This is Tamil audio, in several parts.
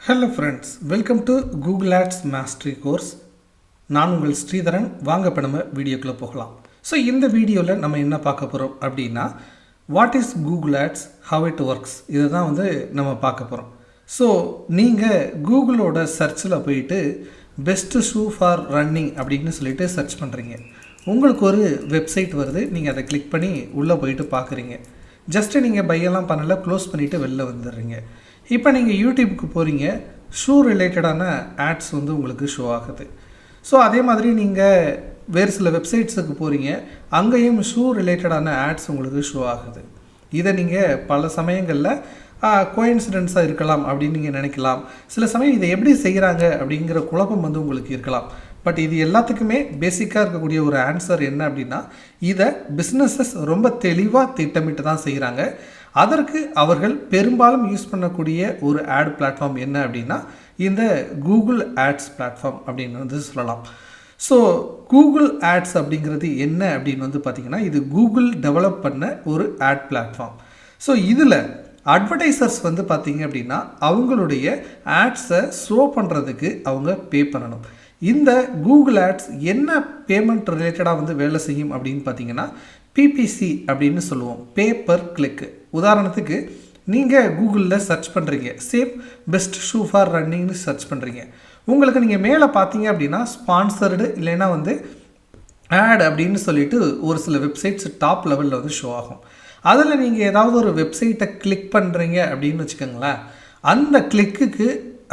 Hello friends, welcome to Google ads mastery course. நான் உங்கள் ஸ்ரீதரன். வாங்க இப்போ நம்ம வீடியோக்குள்ளே போகலாம். ஸோ இந்த வீடியோவில் நம்ம என்ன பார்க்க போகிறோம் அப்படின்னா, what is Google ads, how it works, இதை தான் நம்ம பார்க்க போகிறோம். ஸோ நீங்கள் கூகுளோட சர்ச்சில் போயிட்டு பெஸ்ட்டு ஷூ ஃபார் ரன்னிங் அப்படின்னு சொல்லிட்டு சர்ச் பண்ணுறீங்க. உங்களுக்கு ஒரு வெப்சைட் வருது, நீங்கள் அதை கிளிக் பண்ணி உள்ளே போயிட்டு பார்க்குறீங்க. ஜஸ்ட்டு நீங்கள் பையெல்லாம் பண்ணலை, க்ளோஸ் பண்ணிவிட்டு வெளில வந்துடுறீங்க. இப்போ நீங்கள் யூடியூப்புக்கு போகிறீங்க, ஷூ ரிலேட்டடான ஆட்ஸ் உங்களுக்கு ஷோ ஆகுது. ஸோ அதே மாதிரி நீங்கள் வேறு சில வெப்சைட்ஸுக்கு போகிறீங்க, அங்கேயும் ஷூ ரிலேட்டடான ஆட்ஸ் உங்களுக்கு ஷோ ஆகுது. இதை நீங்கள் பல சமயங்களில் கோயின்சிடென்ஸாக இருக்கலாம் அப்படின்னு நீங்கள் நினைக்கலாம். சில சமயம் இதை எப்படி செய்கிறாங்க அப்படிங்கிற குழப்பம் உங்களுக்கு இருக்கலாம். பட் இது எல்லாத்துக்குமே பேசிக்காக இருக்கக்கூடிய ஒரு ஆன்சர் என்ன அப்படின்னா, இதை பிஸ்னஸஸ் ரொம்ப தெளிவாக திட்டமிட்டு தான் செய்கிறாங்க. அதற்கு அவர்கள் பெரும்பாலும் யூஸ் பண்ணக்கூடிய ஒரு ஆட் பிளாட்ஃபார்ம் என்ன அப்படின்னா, இந்த கூகுள் ஆட்ஸ் பிளாட்ஃபார்ம் அப்படின்னு சொல்லலாம். ஸோ கூகுள் ஆட்ஸ் அப்படிங்கிறது என்ன அப்படின்னு பார்த்தீங்கன்னா, இது கூகுள் டெவலப் பண்ண ஒரு ஆட் பிளாட்ஃபார்ம். ஸோ இதில் அட்வர்டைசர்ஸ் பார்த்தீங்க அப்படின்னா, அவங்களுடைய ஆட்ஸை ஷோ பண்ணுறதுக்கு அவங்க பே பண்ணணும். இந்த கூகுள் ஆட்ஸ் என்ன பேமெண்ட் ரிலேட்டடாக வேலை செய்யும் அப்படின்னு பார்த்தீங்கன்னா, பிபிசி அப்படின்னு சொல்லுவோம், பே பர் கிளிக்கு. உதாரணத்துக்கு நீங்கள் கூகுளில் சர்ச் பண்ணுறீங்க, சேஃப் பெஸ்ட் ஷூ ஃபார் ரன்னிங்னு சர்ச் பண்ணுறீங்க. உங்களுக்கு நீங்கள் மேலே பார்த்தீங்க அப்படின்னா ஸ்பான்சர்டு இல்லைன்னா ஆட் அப்படின்னு சொல்லிட்டு ஒரு சில வெப்சைட்ஸ் டாப் லெவலில் ஷோ ஆகும். அதில் நீங்கள் ஏதாவது ஒரு வெப்சைட்டை கிளிக் பண்ணுறீங்க அப்படின்னு வச்சுக்கோங்களேன், அந்த கிளிக்குக்கு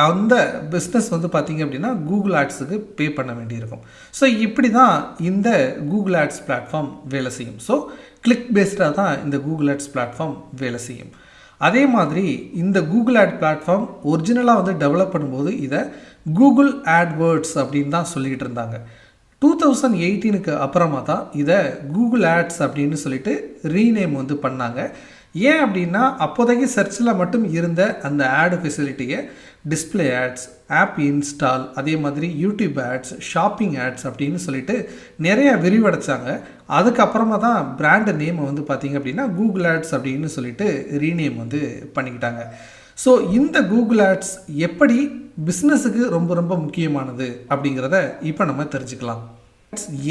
அந்த பிஸ்னஸ் பார்த்தீங்க அப்படின்னா கூகுள் ஆட்ஸுக்கு பே பண்ண வேண்டியிருக்கும். ஸோ இப்படி தான் இந்த கூகுள் ஆட்ஸ் பிளாட்ஃபார்ம் வேலை செய்யும். ஸோ கிளிக் பேஸ்டாக தான் இந்த கூகுள் ஆட்ஸ் பிளாட்ஃபார்ம் வேலை செய்யும். அதே மாதிரி இந்த கூகுள் ஆட் பிளாட்ஃபார்ம் ஒரிஜினலாக டெவலப் பண்ணும்போது இதை கூகுள் ஆட்வேர்ட்ஸ் அப்படின்னு தான் சொல்லிகிட்டு இருந்தாங்க. 2018க்கு அப்புறமா தான் இதை கூகுள் ஆட்ஸ் அப்படின்னு சொல்லிட்டு ரீநேம் பண்ணாங்க. ஏன் அப்படின்னா, அப்போதைக்கு சர்ச்சில் மட்டும் இருந்த அந்த ஆடு ஃபெசிலிட்டியை டிஸ்பிளே ஆட்ஸ், ஆப் இன்ஸ்டால், அதே மாதிரி யூடியூப் ஆட்ஸ், ஷாப்பிங் ஆட்ஸ் அப்படின்னு சொல்லிட்டு நிறைய விரிவடைச்சாங்க. அதுக்கப்புறமா தான் பிராண்டு நேமை பார்த்தீங்க அப்படின்னா கூகுள் ஆட்ஸ் அப்படின்னு சொல்லிட்டு ரீநேம் பண்ணிக்கிட்டாங்க. ஸோ இந்த கூகுள் ஆட்ஸ் எப்படி பிஸ்னஸுக்கு ரொம்ப ரொம்ப முக்கியமானது அப்படிங்கிறத இப்போ நம்ம தெரிஞ்சுக்கலாம்.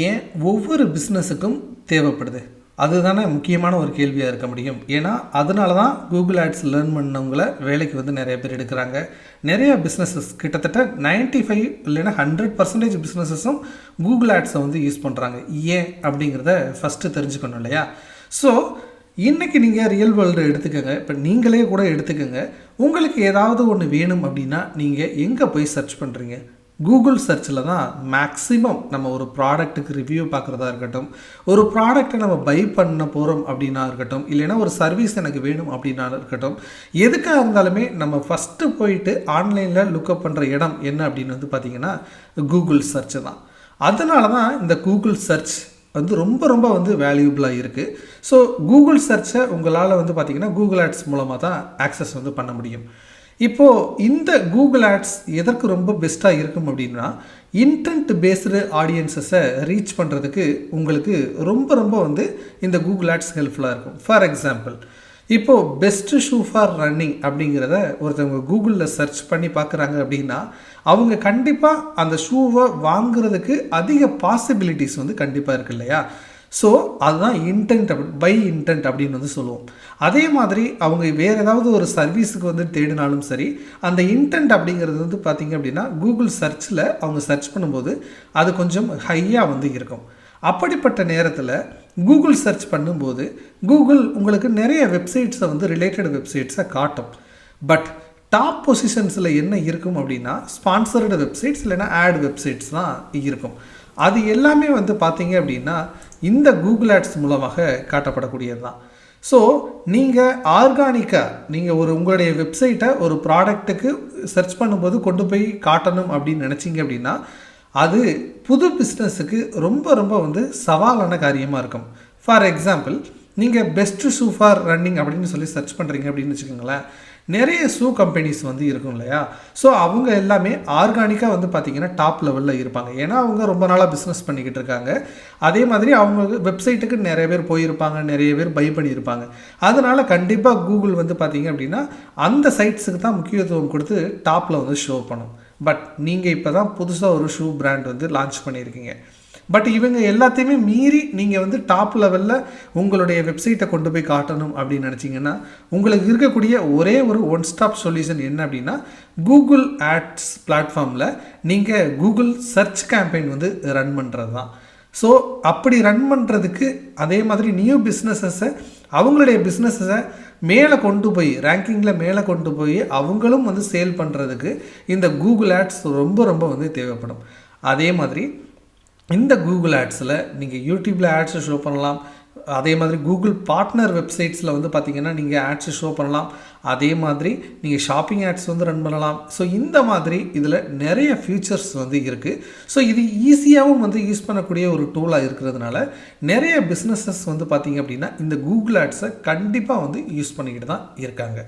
ஏன் ஒவ்வொரு பிஸ்னஸுக்கும் தேவைப்படுது, அதுதானே முக்கியமான ஒரு கேள்வியாக இருக்க முடியும். ஏன்னா அதனால தான் கூகுள் ஆட்ஸ் லேர்ன் பண்ணவங்களை வேலைக்கு நிறைய பேர் எடுக்கிறாங்க. நிறைய பிஸ்னஸஸ் கிட்டத்தட்ட 95 இல்லைன்னா 100% பிஸ்னஸஸும் கூகுள் ஆட்ஸை யூஸ் பண்ணுறாங்க. ஏன் அப்படிங்கிறத ஃபஸ்ட்டு தெரிஞ்சுக்கணும் இல்லையா? ஸோ இன்றைக்கி நீங்கள் ரியல் வேர்ல்டு எடுத்துக்கோங்க, இப்போ நீங்களே கூட எடுத்துக்கோங்க. உங்களுக்கு ஏதாவது ஒன்று வேணும் அப்படின்னா நீங்கள் எங்கே போய் சர்ச் பண்ணுறீங்க? கூகுள் சர்ச்சில் தான் மேக்ஸிமம். நம்ம ஒரு ப்ராடக்ட்டுக்கு ரிவ்யூ பார்க்குறதா இருக்கட்டும், ஒரு ப்ராடக்டை நம்ம பை பண்ண போகிறோம் அப்படின்னா இருக்கட்டும், இல்லைன்னா ஒரு சர்வீஸ் எனக்கு வேணும் அப்படின்னா இருக்கட்டும், எதுக்காக இருந்தாலுமே நம்ம ஃபஸ்ட்டு போயிட்டு ஆன்லைனில் லுக்கப் பண்ணுற இடம் என்ன அப்படின்னு பார்த்திங்கன்னா கூகுள் சர்ச்சு தான். அதனால தான் இந்த கூகுள் சர்ச் ரொம்ப ரொம்ப வேல்யூபிளாக இருக்குது. ஸோ கூகுள் சர்ச்சை உங்களால் பார்த்திங்கன்னா கூகுள் ஆட்ஸ் மூலமாக தான் ஆக்சஸ் பண்ண முடியும். இப்போது இந்த கூகுள் ஆட்ஸ் எதற்கு ரொம்ப பெஸ்ட்டாக இருக்கும் அப்படின்னா, இன்டென்ட் பேஸ்டு ஆடியன்ஸஸை ரீச் பண்ணுறதுக்கு உங்களுக்கு ரொம்ப ரொம்ப இந்த கூகுள் ஆட்ஸ் ஹெல்ப்ஃபுல்லாக இருக்கும். ஃபார் எக்ஸாம்பிள், இப்போது பெஸ்ட்டு ஷூ ஃபார் ரன்னிங் அப்படிங்கிறத ஒருத்தவங்க கூகுளில் சர்ச் பண்ணி பார்க்குறாங்க அப்படின்னா, அவங்க கண்டிப்பாக அந்த ஷூவை வாங்குறதுக்கு அதிக பாசிபிலிட்டிஸ் கண்டிப்பாக இருக்குது இல்லையா? ஸோ அதுதான் இன்டென்ட், பை இன்டென்ட் அப்படின்னு சொல்லுவோம். அதே மாதிரி அவங்க வேறு ஏதாவது ஒரு சர்வீஸுக்கு தேடினாலும் சரி, அந்த இன்டென்ட் அப்படிங்கிறது பார்த்திங்க அப்படின்னா கூகுள் சர்ச்சில் அவங்க சர்ச் பண்ணும்போது அது கொஞ்சம் ஹையாக இருக்கும். அப்படிப்பட்ட நேரத்தில் கூகுள் சர்ச் பண்ணும்போது கூகுள் உங்களுக்கு நிறைய வெப்சைட்ஸை ரிலேட்டட் வெப்சைட்ஸை காட்டும். பட் டாப் பொசிஷன்ஸில் என்ன இருக்கும் அப்படின்னா ஸ்பான்சர்டு வெப்சைட்ஸ் இல்லைன்னா ஆட் வெப்சைட்ஸ் தான் இருக்கும். அது எல்லாமே பார்த்தீங்க அப்படின்னா இந்த கூகுள் ஆட்ஸ் மூலமாக காட்டப்படக்கூடியது தான். ஸோ நீங்கள் ஆர்கானிக்காக நீங்கள் உங்களுடைய வெப்சைட்டை ஒரு ப்ராடக்ட்டுக்கு சர்ச் பண்ணும்போது கொண்டு போய் காட்டணும் அப்படின்னு நினச்சிங்க அப்படின்னா, அது புது பிஸ்னஸுக்கு ரொம்ப ரொம்ப சவாலான காரியமாக இருக்கும். ஃபார் எக்ஸாம்பிள், நீங்கள் பெஸ்ட்டு ஷூ ஃபார் ரன்னிங் அப்படின்னு சொல்லி சர்ச் பண்ணுறீங்க அப்படின்னு வச்சுக்கோங்களேன். நிறைய ஷூ கம்பெனிஸ் வந்து இருக்கும் இல்லையா? ஸோ அவங்க எல்லாமே ஆர்கானிக்காக வந்து பார்த்திங்கன்னா டாப் லெவலில் இருப்பாங்க. ஏன்னா அவங்க ரொம்ப நாளாக பிஸ்னஸ் பண்ணிக்கிட்டு இருக்காங்க. அதே மாதிரி அவங்க வெப்சைட்டுக்கு நிறைய பேர் போயிருப்பாங்க, நிறைய பேர் பை பண்ணியிருப்பாங்க. அதனால் கண்டிப்பாக கூகுள் வந்து பார்த்திங்க அப்படின்னா அந்த சைட்ஸுக்கு தான் முக்கியத்துவம் கொடுத்து டாப்பில் வந்து ஷோ பண்ணும். பட் நீங்கள் இப்போ தான் புதுசாக ஒரு ஷூ பிராண்ட் வந்து லான்ச் பண்ணியிருக்கீங்க. பட் இவங்க எல்லாத்தையுமே மீறி நீங்கள் வந்து டாப் லெவலில் உங்களுடைய வெப்சைட்டை கொண்டு போய் காட்டணும் அப்படின்னு நினச்சிங்கன்னா உங்களுக்கு இருக்கக்கூடிய ஒரே ஒரு ஒன் ஸ்டாப் சொல்யூஷன் என்ன அப்படின்னா கூகுள் ஆட்ஸ் பிளாட்ஃபார்மில் நீங்கள் கூகுள் சர்ச் கேம்பெயின் வந்து ரன் பண்ணுறது தான். ஸோ அப்படி ரன் பண்ணுறதுக்கு அதே மாதிரி நியூ பிஸ்னஸஸை அவங்களுடைய பிஸ்னஸை மேலே கொண்டு போய் ரேங்கிங்கில் மேலே கொண்டு போய் அவங்களும் வந்து சேல் பண்ணுறதுக்கு இந்த கூகுள் ஆட்ஸ் ரொம்ப ரொம்ப வந்து தேவைப்படும். அதே மாதிரி இந்த கூகுள் ஆட்ஸில் நீங்கள் யூடியூப்பில் ஆட்ஸை ஷோ பண்ணலாம். அதே மாதிரி கூகுள் பார்ட்னர் வெப்சைட்ஸில் வந்து பார்த்திங்கன்னா நீங்கள் ஆட்ஸை ஷோ பண்ணலாம். அதே மாதிரி நீங்கள் ஷாப்பிங் ஆட்ஸ் வந்து ரன் பண்ணலாம். ஸோ இந்த மாதிரி இதில் நிறைய ஃபியூச்சர்ஸ் வந்து இருக்குது. ஸோ இது ஈஸியாகவும் வந்து யூஸ் பண்ணக்கூடிய ஒரு டூலாக இருக்கிறதுனால நிறைய பிஸ்னஸஸ் வந்து பார்த்திங்க அப்படின்னா இந்த கூகுள் ஆட்ஸை கண்டிப்பாக வந்து யூஸ் பண்ணிக்கிட்டு தான் இருக்காங்க.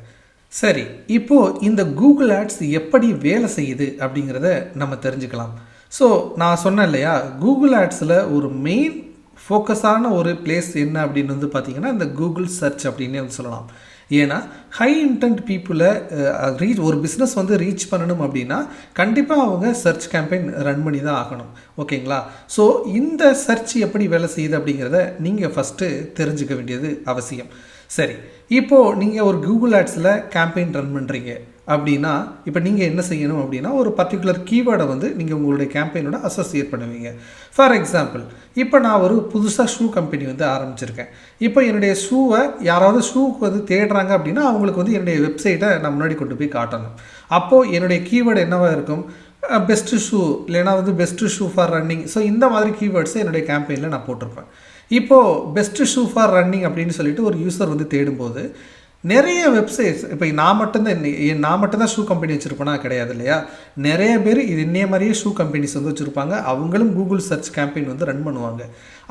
சரி, இப்போது இந்த கூகுள் ஆட்ஸ் எப்படி வேலை செய்யுது அப்படிங்கிறத நம்ம தெரிஞ்சுக்கலாம். ஸோ நான் சொன்னேன் இல்லையா, கூகுள் ஆட்ஸில் ஒரு மெயின் ஃபோக்கஸான ஒரு பிளேஸ் என்ன அப்படின்னு வந்து பார்த்திங்கன்னா இந்த கூகுள் சர்ச் அப்படின்னே வந்து சொல்லலாம். ஏன்னா ஹை இன்டென்ட் பீப்புளை ஒரு பிஸ்னஸ் வந்து ரீச் பண்ணணும் அப்படின்னா கண்டிப்பாக அவங்க சர்ச் கேம்பெயின் ரன் பண்ணி தான் ஆகணும். ஓகேங்களா? ஸோ இந்த சர்ச் எப்படி வேலை செய்யுது அப்படிங்கிறத நீங்கள் ஃபஸ்ட்டு தெரிஞ்சுக்க வேண்டியது அவசியம். சரி, இப்போது நீங்கள் ஒரு கூகுள் ஆட்ஸில் கேம்பெயின் ரன் பண்ணுறீங்க அப்படின்னா இப்போ நீங்கள் என்ன செய்யணும் அப்படின்னா ஒரு பர்டிகுலர் கீவேர்டை வந்து நீங்கள் உங்களுடைய கேம்பெயினோட அசோசியேட் பண்ணுவீங்க. ஃபார் எக்ஸாம்பிள், இப்போ நான் ஒரு புதுசாக ஷூ கம்பெனி வந்து ஆரம்பிச்சிருக்கேன். இப்போ என்னுடைய ஷூவை யாராவது ஷூக்கு வந்து தேடுறாங்க அப்படின்னா அவங்களுக்கு வந்து என்னுடைய வெப்சைட்டை நான் முன்னாடி கொண்டு போய் காட்டணும். அப்போது என்னுடைய கீவேர்டு என்னவாக இருக்கும்? பெஸ்ட்டு ஷூ, இல்லைனா வந்து best shoe for running. So இந்த மாதிரி கீவேர்ட்ஸை என்னுடைய கேம்பெயினில் நான் போட்டிருப்பேன். இப்போது பெஸ்ட்டு ஷூ ஃபார் ரன்னிங் அப்படின்னு சொல்லிட்டு ஒரு யூஸர் வந்து தேடும்போது நிறைய வெப்சைட்ஸ், இப்போ நான் மட்டும்தான் ஷூ கம்பெனி வச்சுருப்பேனா? கிடையாது இல்லையா? நிறைய பேர் இது இன்னைய மாதிரியே ஷூ கம்பெனிஸ் வந்து வச்சுருப்பாங்க. அவங்களும் கூகுள் சர்ச் கேம்பெயின் வந்து ரன் பண்ணுவாங்க.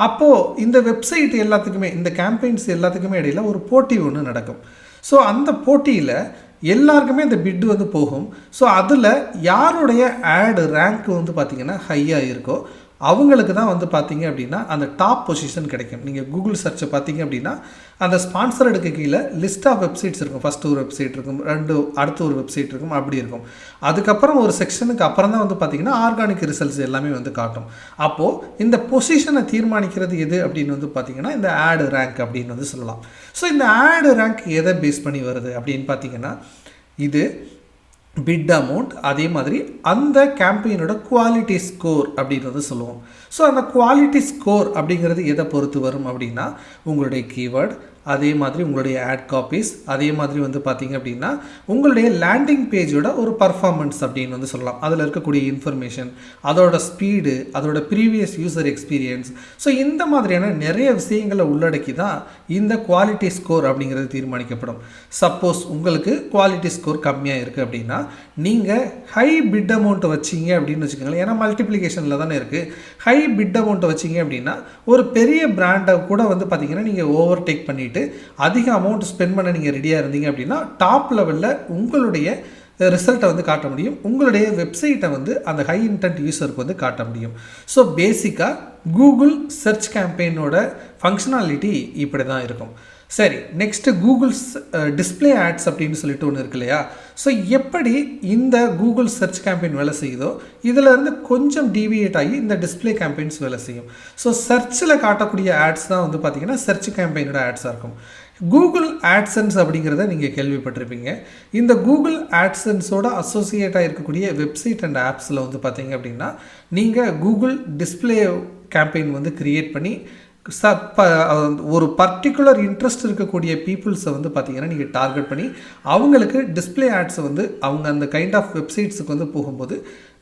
அப்போது இந்த வெப்சைட் எல்லாத்துக்குமே, இந்த கேம்பெயின்ஸ் எல்லாத்துக்குமே இடையில் ஒரு போட்டி ஒன்று நடக்கும். ஸோ அந்த போட்டியில் எல்லாருக்குமே இந்த பிட்டு வந்து போகும். ஸோ அதில் யாருடைய ஆடு ரேங்க் வந்து பார்த்திங்கன்னா ஹையாக இருக்கோ அவங்களுக்கு தான் வந்து பார்த்திங்க அப்படின்னா அந்த டாப் பொசிஷன் கிடைக்கும். நீங்கள் கூகுள் சர்ச்சை பார்த்திங்க அப்படின்னா அந்த ஸ்பான்சர்டுக்கு கீழே லிஸ்ட் ஆஃப் வெப்சைட்ஸ் இருக்கும். ஃபஸ்ட்டு ஒரு வெப்சைட் இருக்கும், அடுத்து ஒரு வெப்சைட் இருக்கும், அப்படி இருக்கும். அதுக்கப்புறம் ஒரு செக்ஷனுக்கு அப்புறம் தான் வந்து பார்த்திங்கன்னா ஆர்கானிக் ரிசல்ட்ஸ் எல்லாமே வந்து காட்டும். அப்போது இந்த பொசிஷனை தீர்மானிக்கிறது எது அப்படின்னு வந்து பார்த்திங்கன்னா இந்த ஆடு ரேங்க் அப்படின்னு வந்து சொல்லலாம். ஸோ இந்த ஆடு ரேங்க் எதை பேஸ் பண்ணி வருது அப்படின்னு பார்த்திங்கன்னா இது பிட் அமௌண்ட், அதே மாதிரி அந்த கேம்பெயினோட குவாலிட்டி ஸ்கோர் அப்படின்றது சொல்லுவோம். ஸோ அந்த குவாலிட்டி ஸ்கோர் அப்படிங்கிறது எதை பொறுத்து வரும் அப்படின்னா உங்களுடைய கீவேர்டு, அதே மாதிரி உங்களுடைய ஆட் காப்பீஸ், அதே மாதிரி வந்து பார்த்திங்க அப்படின்னா உங்களுடைய லேண்டிங் பேஜோட ஒரு பர்ஃபார்மன்ஸ் அப்படின்னு வந்து சொல்லலாம். அதில் இருக்கக்கூடிய இன்ஃபர்மேஷன், அதோட ஸ்பீடு, அதோட ப்ரீவியஸ் யூசர் எக்ஸ்பீரியன்ஸ். ஸோ இந்த மாதிரியான நிறைய விஷயங்களை உள்ளடக்கி தான் இந்த குவாலிட்டி ஸ்கோர் அப்படிங்கிறது தீர்மானிக்கப்படும். சப்போஸ் உங்களுக்கு குவாலிட்டி ஸ்கோர் கம்மியாக இருக்குது அப்படின்னா நீங்கள் ஹை பிட் அமௌண்ட்டை வச்சிங்க அப்படின்னு வச்சுக்கோங்களேன். ஏன்னா மல்டிப்ளிகேஷனில் தானே இருக்குது. ஹை பிட் அமௌண்ட்டை வச்சிங்க அப்படின்னா ஒரு பெரிய பிராண்டை கூட வந்து பார்த்திங்கன்னா நீங்கள் ஓவர்டேக் பண்ணிவிட்டு அதிக அமௌண்ட் ஸ்பெண்ட் பண்ண நீங்கள் ரெடியாக இருந்தீங்க அப்படின்னா டாப் லெவலில் உங்களுடைய ரிசல்ட்டை வந்து காட்ட முடியும். உங்களுடைய வெப்சைட்டை வந்து அந்த ஹை இன்டென்ட் யூஸருக்கு வந்து காட்ட முடியும். ஸோ பேசிக்காக கூகுள் சர்ச் கேம்பெயினோட ஃபங்க்ஷனாலிட்டி இப்படி தான் இருக்கும். சரி, நெக்ஸ்ட்டு கூகுள்ஸ் டிஸ்பிளே ஆட்ஸ் அப்படின்னு சொல்லிட்டு ஒன்று இருக்கு இல்லையா? ஸோ எப்படி இந்த கூகுள் சர்ச் கேம்பெயின் வேலை செய்யுதோ இதிலேருந்து கொஞ்சம் டீவியேட் ஆகி இந்த டிஸ்பிளே கேம்பெயின்ஸ் வேலை செய்யும். ஸோ சர்ச்சில் காட்டக்கூடிய ஆட்ஸ் தான் வந்து பார்த்திங்கன்னா சர்ச் கேம்பெயினோட ஆட்ஸாக இருக்கும். கூகுள் ஆட்சன்ஸ் அப்படிங்கிறத நீங்கள் கேள்விப்பட்டிருப்பீங்க. இந்த கூகுள் ஆட்சன்ஸோட அசோசியேட்டாக இருக்கக்கூடிய வெப்சைட் அண்ட் ஆப்ஸில் வந்து பார்த்திங்க அப்படின்னா நீங்கள் கூகுள் டிஸ்பிளே கேம்பெயின் வந்து க்ரியேட் பண்ணி ஒரு பர்டிகுலர் இன்ட்ரெஸ்ட் இருக்கக்கூடிய பீப்புள்ஸை வந்து பார்த்திங்கன்னா நீங்கள் டார்கெட் பண்ணி அவங்களுக்கு டிஸ்பிளே ஆட்ஸை வந்து அவங்க அந்த கைண்ட் ஆஃப் வெப்சைட்ஸுக்கு வந்து போகும்போது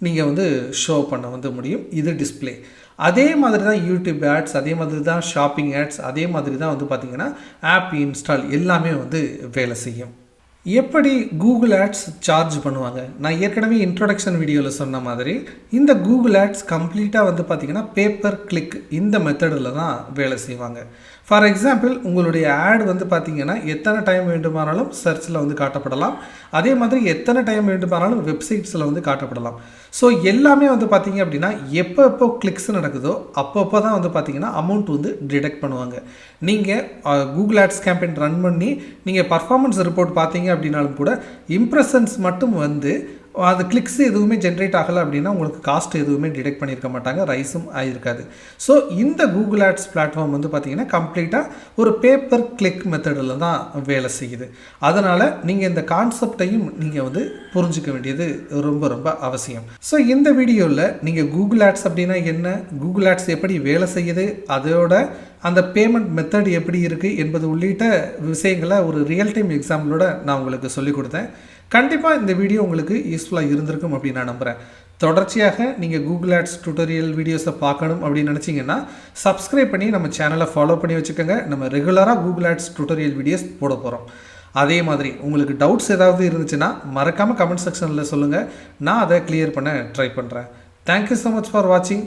நீங்கள் வந்து ஷோ பண்ண வந்து முடியும். இது டிஸ்பிளே. அதே மாதிரி தான் யூடியூப் ஆட்ஸ், அதே மாதிரி தான் ஷாப்பிங் ஆட்ஸ், அதே மாதிரி தான் வந்து பார்த்திங்கன்னா ஆப் இன்ஸ்டால் எல்லாமே வந்து வேலை செய்யும். எப்படி கூகுள் ஆட்ஸ் சார்ஜ் பண்ணுவாங்க? நான் ஏற்கனவே இன்ட்ரோடக்ஷன் வீடியோவில் சொன்ன மாதிரி இந்த கூகுள் ஆட்ஸ் கம்ப்ளீட்டாக வந்து பார்த்திங்கன்னா பேப்பர் கிளிக் இந்த மெத்தடில் தான் வேலை செய்வாங்க. ஃபார் எக்ஸாம்பிள் உங்களுடைய ஆட் வந்து பார்த்தீங்கன்னா எத்தனை டைம் வேண்டுமானாலும் சர்ச்சில் வந்து காட்டப்படலாம். அதே மாதிரி எத்தனை டைம் வேண்டுமானாலும் வெப்சைட்ஸில் வந்து காட்டப்படலாம். ஸோ எல்லாமே வந்து பார்த்தீங்க அப்படின்னா எப்போ கிளிக்ஸ் நடக்குதோ அப்பப்போ தான் வந்து பார்த்தீங்கன்னா அமௌண்ட் வந்து டிடெக்ட் பண்ணுவாங்க. நீங்கள் கூகுள் ஆட்ஸ் கேம்பெயின் ரன் பண்ணி நீங்கள் பர்ஃபார்மன்ஸ் ரிப்போர்ட் பார்த்தீங்க அப்படின்னாலும் கூட இம்ப்ரெஷன்ஸ் மட்டும் வந்து அது கிளிக்ஸ் எதுவுமே ஜென்ரேட் ஆகலை அப்படின்னா உங்களுக்கு காஸ்ட் எதுவுமே டிடெக்ட் பண்ணியிருக்க மாட்டாங்க, ரைஸும் ஆகிருக்காது. ஸோ இந்த கூகுள் ஆட்ஸ் பிளாட்ஃபார்ம் வந்து பார்த்தீங்கன்னா கம்ப்ளீட்டாக ஒரு பேப்பர் கிளிக் மெத்தடில் தான் வேலை செய்யுது. அதனால் நீங்கள் இந்த கான்செப்டையும் நீங்கள் வந்து புரிஞ்சிக்க வேண்டியது ரொம்ப ரொம்ப அவசியம். ஸோ இந்த வீடியோவில் நீங்கள் கூகுள் ஆட்ஸ் அப்படின்னா என்ன, கூகுள் ஆட்ஸ் எப்படி வேலை செய்யுது, அதோட அந்த பேமெண்ட் மெத்தட் எப்படி இருக்குது என்பது உள்ளிட்ட விஷயங்களை ஒரு ரியல் டைம் எக்ஸாம்பிளோட நான் உங்களுக்கு சொல்லிக் கொடுத்தேன். கண்டிப்பாக இந்த வீடியோ உங்களுக்கு யூஸ்ஃபுல்லாக இருந்திருக்கும் அப்படின்னு நான் நம்புகிறேன். தொடர்ச்சியாக நீங்கள் கூகுள் ஆட்ஸ் டியூட்டோரியல் வீடியோஸை பார்க்கணும் அப்படின்னு நினச்சிங்கன்னா சப்ஸ்கிரைப் பண்ணி நம்ம சேனலை ஃபாலோ பண்ணி வச்சுக்கோங்க. நம்ம ரெகுலராக கூகுள் ஆட்ஸ் டியூட்டோரியல் வீடியோஸ் போட போகிறோம். அதே மாதிரி உங்களுக்கு டவுட்ஸ் ஏதாவது இருந்துச்சுன்னா மறக்காமல் கமெண்ட் செக்ஷனில் சொல்லுங்கள், நான் அதை கிளியர் பண்ண ட்ரை பண்ணுறேன். தேங்க்யூ ஸோ மச் ஃபார் வாட்சிங்.